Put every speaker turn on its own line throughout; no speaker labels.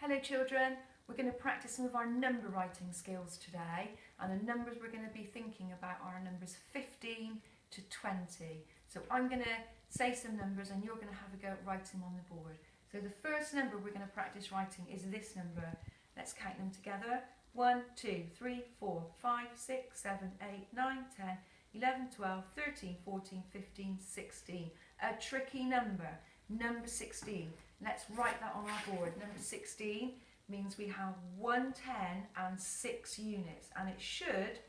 Hello children, we're going to practice some of our number writing skills today, and the numbers we're going to be thinking about are numbers 15 to 20. So I'm going to say some numbers and you're going to have a go at writing them on the board. So the first number we're going to practice writing is this number. Let's count them together. 1, 2, 3, 4, 5, 6, 7, 8, 9, 10, 11, 12, 13, 14, 15, 16. A tricky number. Number 16. Let's write that on our board. Number 16 means we have 1 10 and 6 units, and it should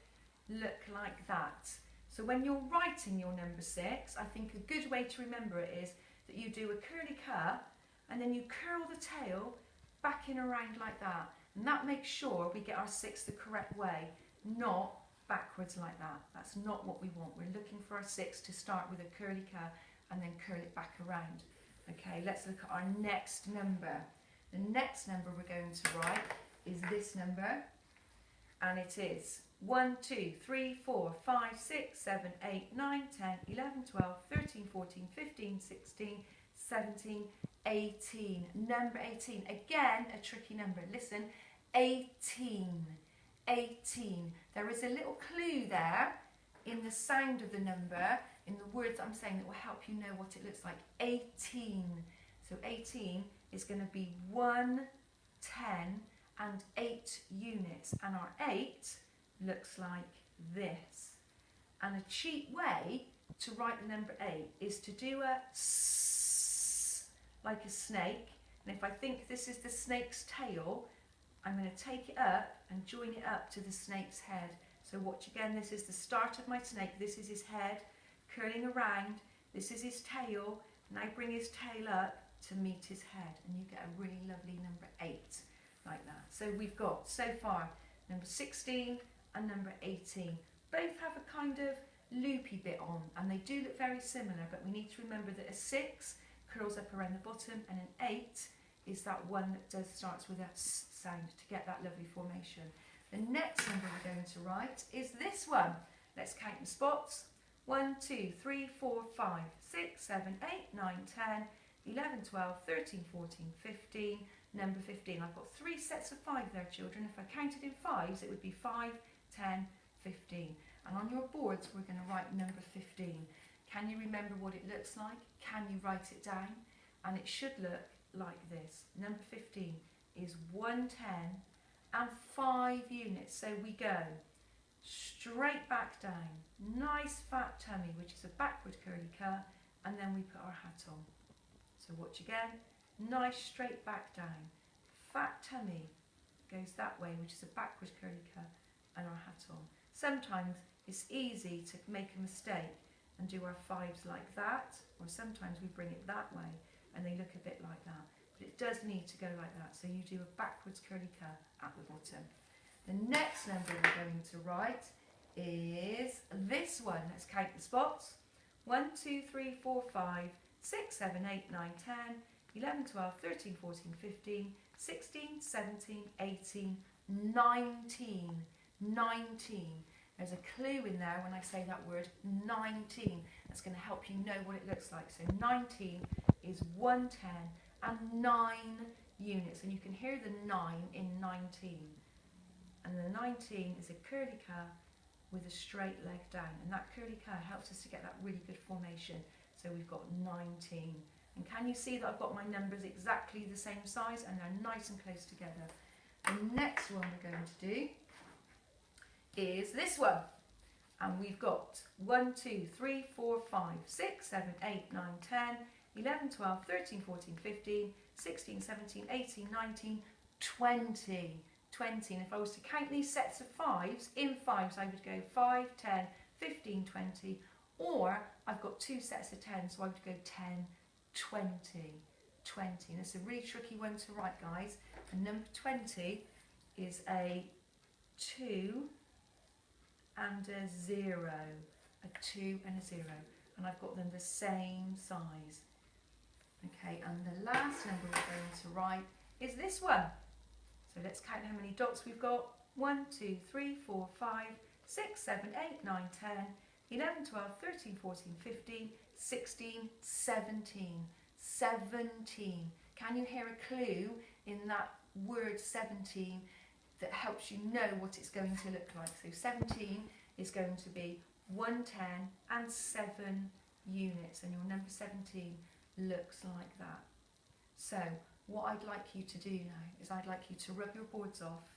look like that. So when you're writing your number 6, I think a good way to remember it is that you do a curly cur and then you curl the tail back in around like that. And that makes sure we get our 6 the correct way, not backwards like that. That's not what we want. We're looking for our 6 to start with a curly cur and then curl it back around. Okay, let's look at our next number. The next number we're going to write is this number, and it is 1, 2, 3, 4, 5, 6, 7, 8, 9, 10, 11, 12, 13, 14, 15, 16, 17, 18. Number 18. Again, a tricky number. Listen, 18. 18. There is a little clue there in the sound of the number, in the words I'm saying, that will help you know what it looks like. 18. So 18 is going to be 1, 10 and 8 units, and our 8 looks like this. And a cheap way to write the number 8 is to do a s like a snake, and if I think this is the snake's tail, I'm going to take it up and join it up to the snake's head. So watch again, this is the start of my snake, this is his head curling around, this is his tail, and I bring his tail up to meet his head, and you get a really lovely number 8 like that. So we've got so far number 16 and number 18. Both have a kind of loopy bit on, and they do look very similar, but we need to remember that a 6 curls up around the bottom, and an 8 is that one that starts with a s sound to get that lovely formation. The next number we're going to write is this one. Let's count the spots. 1, 2, 3, 4, 5, 6, 7, 8, 9, 10, 11, 12, 13, 14, 15, number 15. I've got 3 sets of 5 there, children. If I counted in 5s, it would be 5, 10, 15. And on your boards, we're going to write number 15. Can you remember what it looks like? Can you write it down? And it should look like this. Number 15 is 1 10 and 5 units. So we go straight back down, nice fat tummy, which is a backward curly cur, and then we put our hat on. So watch again, nice straight back down, fat tummy goes that way, which is a backward curly cur, and our hat on. Sometimes it's easy to make a mistake and do our 5s like that, or sometimes we bring it that way and they look a bit like that. But it does need to go like that, so you do a backwards curly cur at the bottom. The next number we're going to write is this one. Let's count the spots. 1, 2, 3, 4, 5, 6, 7, 8, 9, 10, 11, 12, 13, 14, 15, 16, 17, 18, 19. 19. There's a clue in there when I say that word, 19. That's going to help you know what it looks like. So 19 is 1 10 and 9 units, and you can hear the 9 in 19. And the 19 is a curly cur with a straight leg down, and that curly cur helps us to get that really good formation. So we've got 19. And can you see that I've got my numbers exactly the same size and they're nice and close together? The next one we're going to do is this one, and we've got 1, 2, 3, 4, 5, 6, 7, 8, 9, 10, 11, 12, 13, 14, 15, 16, 17, 18, 19, 20. 20. And if I was to count these sets of 5s, in 5s I would go 5, 10, 15, 20, or I've got 2 sets of 10, so I would go 10, 20, 20. And it's a really tricky one to write, guys. And number 20 is a 2 and a 0. A 2 and a 0. And I've got them the same size. Okay, and the last number we're going to write is this one. So let's count how many dots we've got. 1, 2, 3, 4, 5, 6, 7, 8, 9, 10, 11, 12, 13, 14, 15, 16, 17. 17. Can you hear a clue in that word 17 that helps you know what it's going to look like. So 17 is going to be 110 and 7 units, and your number 17 looks like that. So what I'd like you to do now is I'd like you to rub your boards off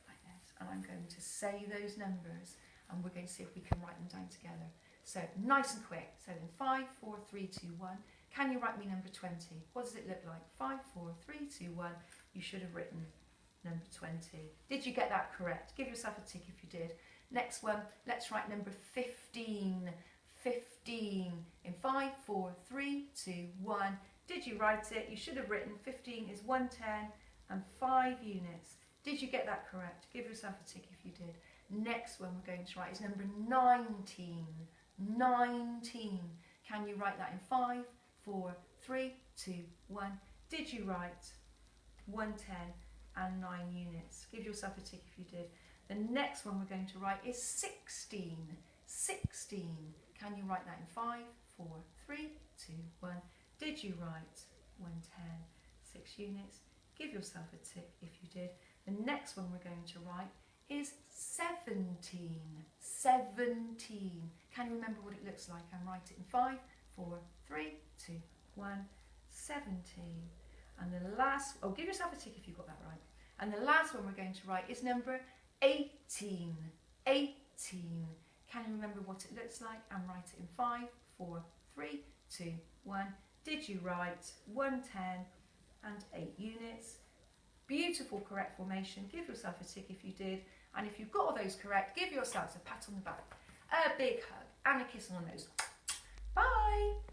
like this, and I'm going to say those numbers and we're going to see if we can write them down together. So nice and quick. So in 5, 4, 3, 2, 1, can you write me number 20? What does it look like? 5, 4, 3, 2, 1. You should have written number 20. Did you get that correct? Give yourself a tick if you did. Next one, let's write number 15. 15. In 5, 4, 3, 2, 1. Did you write it? You should have written 15 is 110 and 5 units. Did you get that correct? Give yourself a tick if you did. Next one we're going to write is number 19. 19. Can you write that in 5, 4, 3, 2, 1? Did you write 110 and 9 units? Give yourself a tick if you did. The next one we're going to write is 16. 16. Can you write that in 5, 4, 3, 2, 1? Did you write 110, 6 units? Give yourself a tick if you did. The next one we're going to write is 17. 17. Can you remember what it looks like? And write it in 5, 4, 3, 2, 1, 17. And the last, oh, give yourself a tick if you got that right. And the last one we're going to write is number 18. 18. Can you remember what it looks like? And write it in 5, 4, 3, 2, 1. Did you write 110 and 8 units? Beautiful, correct formation. Give yourself a tick if you did. And if you've got all those correct, give yourselves a pat on the back, a big hug and a kiss on the nose. Bye!